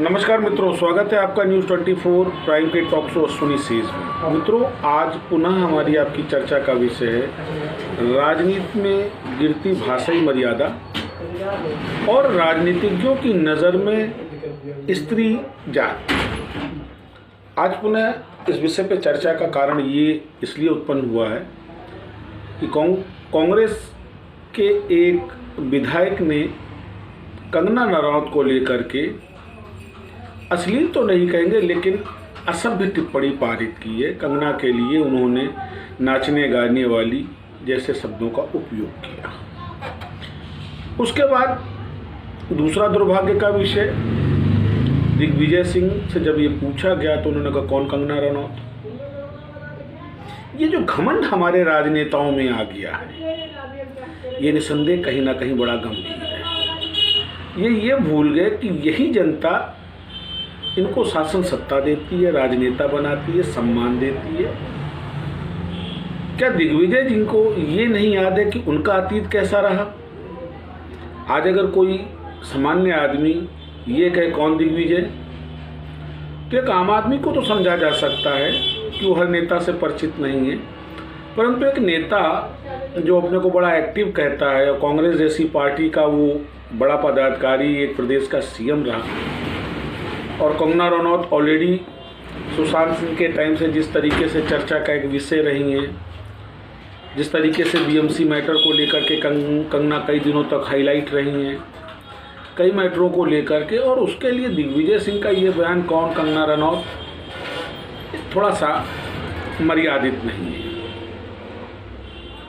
नमस्कार मित्रों, स्वागत है आपका न्यूज़ 24 प्राइम के टॉक शो अश्विनी सीज में। मित्रों, आज पुनः हमारी आपकी चर्चा का विषय है राजनीति में गिरती भाषाई मर्यादा और राजनीतिज्ञों की नज़र में स्त्री जात। आज पुनः इस विषय पर चर्चा का कारण ये इसलिए उत्पन्न हुआ है कि कांग्रेस के एक विधायक ने कंगना रनौत को लेकर के अश्लील तो नहीं कहेंगे लेकिन असभ्य टिप्पणी पारित की है। कंगना के लिए उन्होंने नाचने गाने वाली जैसे शब्दों का उपयोग किया। उसके बाद दूसरा दुर्भाग्य का विषय, दिग्विजय सिंह से जब ये पूछा गया तो उन्होंने कहा कौन कंगना रनौत। ये जो घमंड हमारे राजनेताओं में आ गया है, ये निसंदेह कहीं ना कहीं बड़ा गंभीर है। ये भूल गए कि यही जनता इनको शासन सत्ता देती है, राजनेता बनाती है, सम्मान देती है। क्या दिग्विजय जी को ये नहीं याद है कि उनका अतीत कैसा रहा? आज अगर कोई सामान्य आदमी ये कहे कौन दिग्विजय, तो एक आम आदमी को तो समझा जा सकता है कि वो हर नेता से परिचित नहीं है, परंतु एक नेता जो अपने को बड़ा एक्टिव कहता है और कांग्रेस जैसी पार्टी का वो बड़ा पदाधिकारी, एक प्रदेश का सीएम रहा, और कंगना रनौत ऑलरेडी सुशांत सिंह के टाइम से जिस तरीके से चर्चा का एक विषय रही हैं, जिस तरीके से बीएमसी मैटर को लेकर के कंगना कई दिनों तक हाईलाइट रही हैं, कई मैटरों को लेकर के, और उसके लिए दिग्विजय सिंह का ये बयान कौन कंगना रनौत थोड़ा सा मर्यादित नहीं है।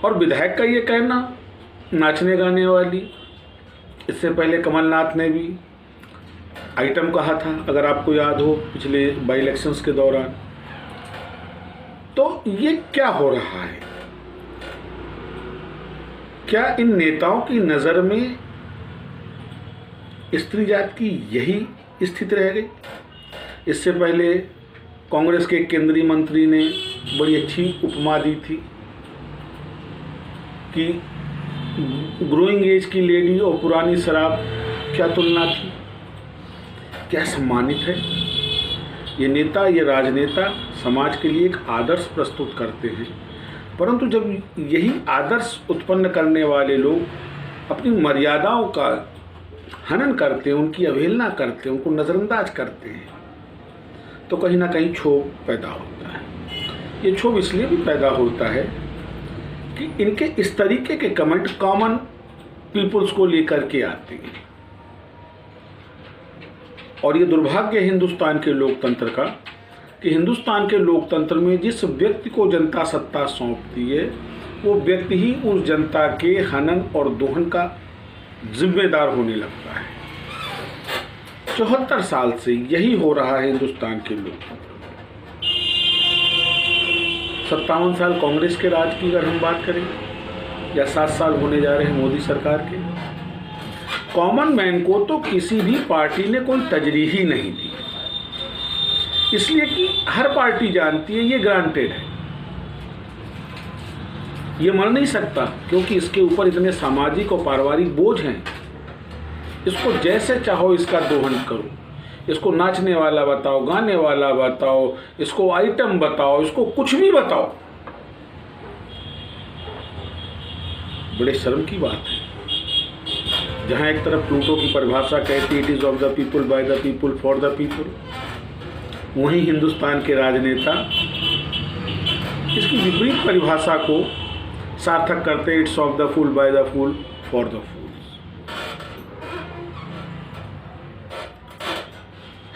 और विधायक का ये कहना नाचने गाने वाली, इससे पहले कमलनाथ ने भी आइटम कहा था, अगर आपको याद हो पिछले बाई इलेक्शंस के दौरान। तो ये क्या हो रहा है? क्या इन नेताओं की नज़र में स्त्री जात की यही स्थिति रह गई? इससे पहले कांग्रेस के केंद्रीय मंत्री ने बड़ी अच्छी उपमा दी थी कि ग्रोइंग एज की लेडी और पुरानी शराब क्या तुलना थी, क्या सम्मानित है। ये नेता, ये राजनेता समाज के लिए एक आदर्श प्रस्तुत करते हैं, परंतु जब यही आदर्श उत्पन्न करने वाले लोग अपनी मर्यादाओं का हनन करते हैं, उनकी अवहेलना करते हैं, उनको नज़रअंदाज करते हैं, तो कहीं ना कहीं क्षोभ पैदा होता है। ये क्षोभ इसलिए भी पैदा होता है कि इनके इस तरीके के कमेंट कॉमन पीपल्स को लेकर के आते हैं। और ये दुर्भाग्य है हिंदुस्तान के लोकतंत्र का कि हिंदुस्तान के लोकतंत्र में जिस व्यक्ति को जनता सत्ता सौंपती है, वो व्यक्ति ही उस जनता के हनन और दोहन का जिम्मेदार होने लगता है। 74 साल से यही हो रहा है हिंदुस्तान के लोकतंत्र में। 57 साल कांग्रेस के राज की अगर हम बात करें, या 7 साल होने जा रहे हैं मोदी सरकार के, कॉमन मैन को तो किसी भी पार्टी ने कोई तजरीह ही नहीं दी, इसलिए कि हर पार्टी जानती है ये ग्रांटेड है, ये मर नहीं सकता, क्योंकि इसके ऊपर इतने सामाजिक और पारिवारिक बोझ हैं। इसको जैसे चाहो इसका दोहन करो, इसको नाचने वाला बताओ, गाने वाला बताओ, इसको आइटम बताओ, इसको कुछ भी बताओ। बड़े शर्म की बात है, जहाँ एक तरफ प्लूटो की परिभाषा कहती है it is of the people, by the people, for the people, वहीं हिंदुस्तान के राजनेता इसकी विपरीत परिभाषा को सार्थक करते, it's of the fool, by the fool, for the fools.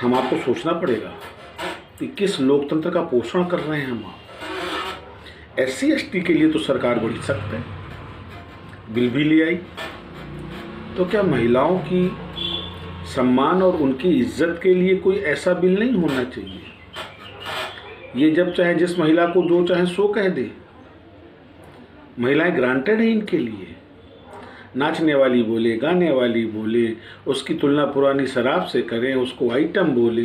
हम आपको सोचना पड़ेगा कि किस लोकतंत्र का पोषण कर रहे हैं हम। SC ST के लिए तो सरकार बड़ी सख्त है, बिल भी ले आई, तो क्या महिलाओं की सम्मान और उनकी इज्जत के लिए कोई ऐसा बिल नहीं होना चाहिए? ये जब चाहे जिस महिला को जो चाहे सो कह दे। महिलाएं ग्रांटेड है इनके लिए, नाचने वाली बोले, गाने वाली बोले, उसकी तुलना पुरानी शराब से करें, उसको आइटम बोले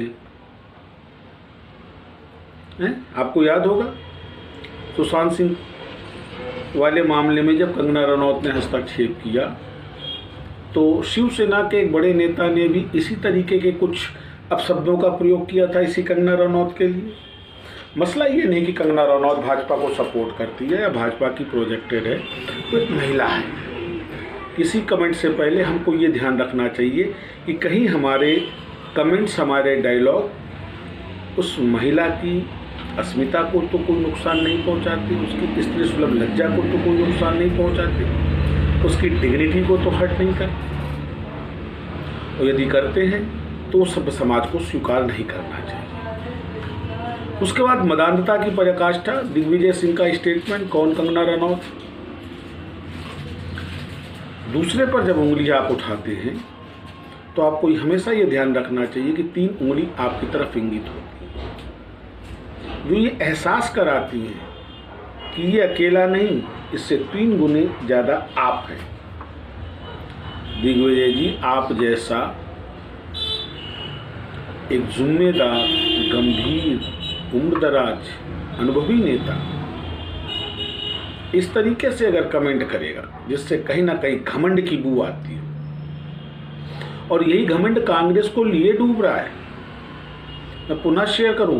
हैं। आपको याद होगा सुशांत सिंह वाले मामले में जब कंगना रनौत ने हस्तक्षेप किया, तो शिवसेना के एक बड़े नेता ने भी इसी तरीके के कुछ अपशब्दों का प्रयोग किया था इसी कंगना रनौत के लिए। मसला ये नहीं कि कंगना रनौत भाजपा को सपोर्ट करती है या भाजपा की प्रोजेक्टेड है, वो एक महिला है। किसी कमेंट से पहले हमको ये ध्यान रखना चाहिए कि कहीं हमारे कमेंट्स, हमारे डायलॉग उस महिला की अस्मिता को तो कोई नुकसान नहीं पहुंचाते, उसकी स्त्री सुलभ लज्जा को तो कोई नुकसान नहीं पहुंचाते, उसकी डिग्निटी को तो हर्ट नहीं करते। और यदि करते हैं तो सब समाज को स्वीकार नहीं करना चाहिए। उसके बाद मदान्धता की पराकाष्ठा, दिग्विजय सिंह का स्टेटमेंट, कौन कंगना रनौत। दूसरे पर जब उंगली आप उठाते हैं तो आपको हमेशा ये ध्यान रखना चाहिए कि 3 उंगली आपकी तरफ इंगित होती है, जो ये एहसास कराती है कि ये अकेला नहीं, इससे 3 गुने ज़्यादा आप हैं। दिग्विजय जी, आप जैसा एक जिम्मेदार, गंभीर, उम्रदराज, अनुभवी नेता इस तरीके से अगर कमेंट करेगा जिससे कहीं ना कहीं घमंड की बू आती है, और यही घमंड कांग्रेस को लिए डूब रहा है। मैं पुनः शेयर करूं,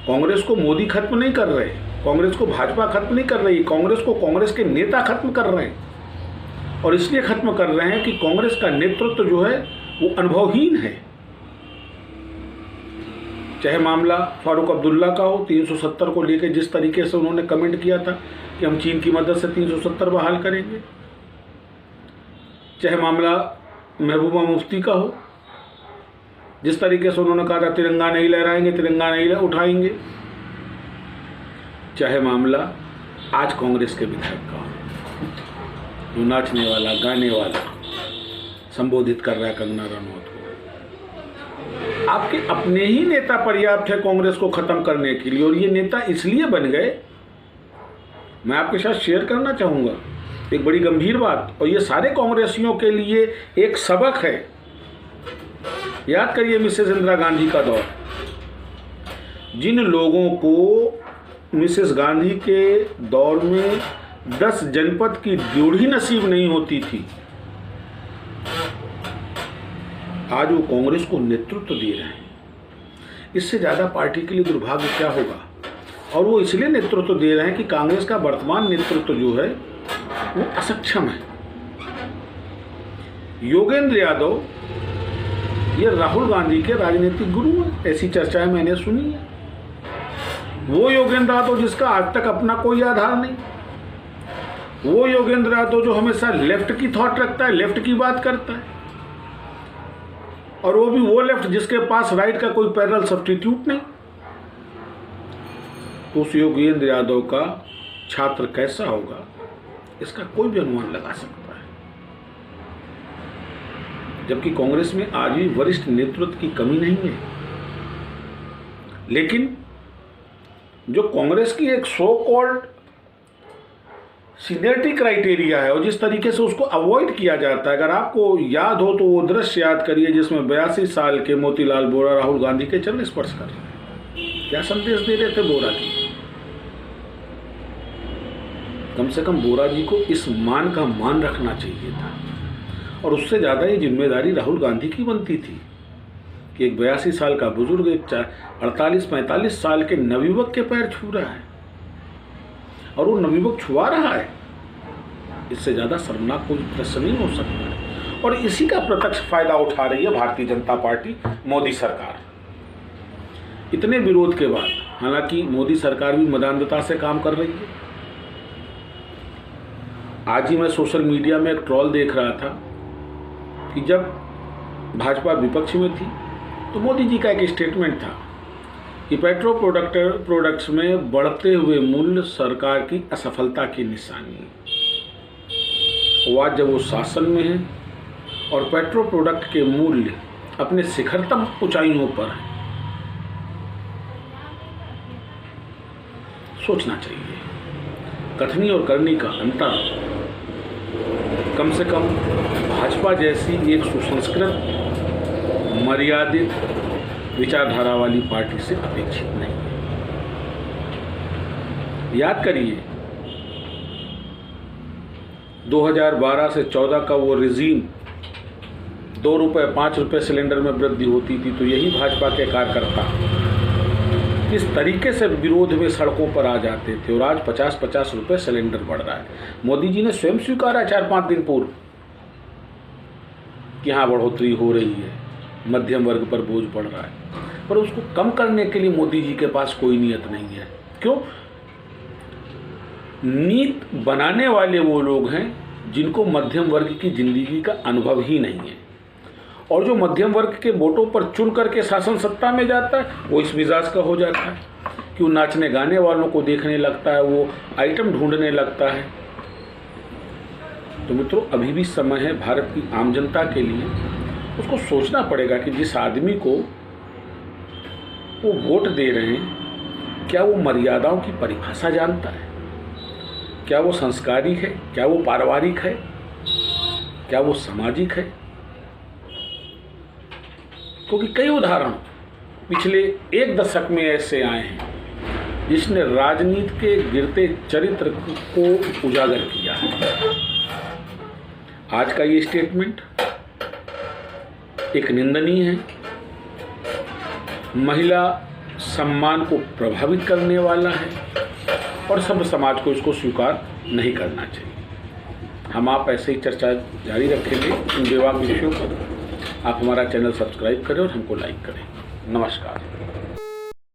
कांग्रेस को मोदी खत्म नहीं कर रहे, कांग्रेस को भाजपा खत्म नहीं कर रही, कांग्रेस को कांग्रेस के नेता खत्म कर रहे हैं। और इसलिए खत्म कर रहे हैं कि कांग्रेस का नेतृत्व जो है वो अनुभवहीन है। चाहे मामला फारूक अब्दुल्ला का हो, 370 को लेकर जिस तरीके से उन्होंने कमेंट किया था कि हम चीन की मदद से 370 बहाल करेंगे, चाहे मामला महबूबा मुफ्ती का हो, जिस तरीके से उन्होंने कहा था तिरंगा नहीं लहराएंगे, तिरंगा नहीं उठाएंगे, चाहे मामला आज कांग्रेस के विधायक का हो, जो नाचने वाला, गाने वाला संबोधित कर रहा है कंगना रनौत को। आपके अपने ही नेता पर्याप्त है कांग्रेस को खत्म करने के लिए, और ये नेता इसलिए बन गए, मैं आपके साथ शेयर करना चाहूँगा एक बड़ी गंभीर बात, और ये सारे कांग्रेसियों के लिए एक सबक है। याद करिए मिसेस इंदिरा गांधी का दौर, जिन लोगों को मिसेस गांधी के दौर में 10 जनपद की ड्यूढ़ी नसीब नहीं होती थी, आज वो कांग्रेस को नेतृत्व दे रहे हैं। इससे ज़्यादा पार्टी के लिए दुर्भाग्य क्या होगा। और वो इसलिए नेतृत्व दे रहे हैं कि कांग्रेस का वर्तमान नेतृत्व जो है वो असक्षम है। योगेंद्र यादव ये राहुल गांधी के राजनीतिक गुरु हैं, ऐसी चर्चाएं मैंने सुनी है। वो योगेंद्र यादव जिसका आज तक अपना कोई आधार नहीं, वो योगेंद्र यादव जो हमेशा लेफ्ट की थॉट रखता है, लेफ्ट की बात करता है, और वो भी वो लेफ्ट जिसके पास राइट का कोई पैरेलल सब्स्टिट्यूट नहीं। तो उस योगेंद्र यादव का छात्र कैसा होगा इसका कोई भी अनुमान लगा सकता है। जबकि कांग्रेस में आज भी वरिष्ठ नेतृत्व की कमी नहीं है, लेकिन जो कांग्रेस की एक सो कॉल्ड सीनियरिटी क्राइटेरिया है और जिस तरीके से उसको अवॉइड किया जाता है, अगर आपको याद हो तो वो दृश्य याद करिए जिसमें 82 साल के मोतीलाल बोरा राहुल गांधी के चरण स्पर्श कर रहे हैं। क्या संदेश दे रहे थे बोरा जी? कम से कम बोरा जी को इस मान का मान रखना चाहिए था, और उससे ज़्यादा ये जिम्मेदारी राहुल गांधी की बनती थी कि एक 82 साल का बुजुर्ग एक 48-45 साल के नवयुवक के पैर छू रहा है, और वो नवयुवक छुआ रहा है। इससे ज़्यादा शर्मनाक कोई दृश्य नहीं हो सकता है। और इसी का प्रत्यक्ष फायदा उठा रही है भारतीय जनता पार्टी, मोदी सरकार। इतने विरोध के बाद, हालांकि मोदी सरकार भी मदान्धता से काम कर रही है। आज ही मैं सोशल मीडिया में एक ट्रोल देख रहा था कि जब भाजपा विपक्ष में थी तो मोदी जी का एक स्टेटमेंट था कि पेट्रो प्रोडक्ट्स में बढ़ते हुए मूल्य सरकार की असफलता की निशानी है। वो आज जब वो शासन में है और पेट्रो प्रोडक्ट के मूल्य अपने शिखरतम ऊंचाइयों पर है, सोचना चाहिए कथनी और करनी का अंतर कम से कम भाजपा जैसी एक सुसंस्कृत, मर्यादित विचारधारा वाली पार्टी से अपेक्षित नहीं है। याद करिए 2012 से 14 का वो रिजीम ₹2 ₹5 सिलेंडर में वृद्धि होती थी तो यही भाजपा के कार्यकर्ता इस तरीके से विरोध में सड़कों पर आ जाते थे और आज 50-50 रुपये सिलेंडर बढ़ रहा है। मोदी जी ने स्वयं स्वीकारा 4-5 दिन पूर्व कि हाँ बढ़ोतरी हो रही है, मध्यम वर्ग पर बोझ पड़ रहा है, पर उसको कम करने के लिए मोदी जी के पास कोई नीयत नहीं है। क्यों? नीति बनाने वाले वो लोग हैं जिनको मध्यम वर्ग की जिंदगी का अनुभव ही नहीं है, और जो मध्यम वर्ग के वोटों पर चुन करके शासन सत्ता में जाता है वो इस मिजाज का हो जाता है कि वो नाचने गाने वालों को देखने लगता है, वो आइटम ढूंढने लगता है। तो मित्रों, अभी भी समय है भारत की आम जनता के लिए, उसको सोचना पड़ेगा कि जिस आदमी को वो वोट दे रहे हैं क्या वो मर्यादाओं की परिभाषा जानता है, क्या वो संस्कारी है, क्या वो पारिवारिक है, क्या वो सामाजिक है। क्योंकि कई उदाहरण पिछले 1 दशक में ऐसे आए हैं जिसने राजनीति के गिरते चरित्र को उजागर किया है। आज का ये स्टेटमेंट एक निंदनीय है, महिला सम्मान को प्रभावित करने वाला है और सब समाज को इसको स्वीकार नहीं करना चाहिए। हम आप ऐसे ही चर्चा जारी रखेंगे इन बेवाक विषयों पर। आप हमारा चैनल सब्सक्राइब करें और हमको लाइक करें। नमस्कार।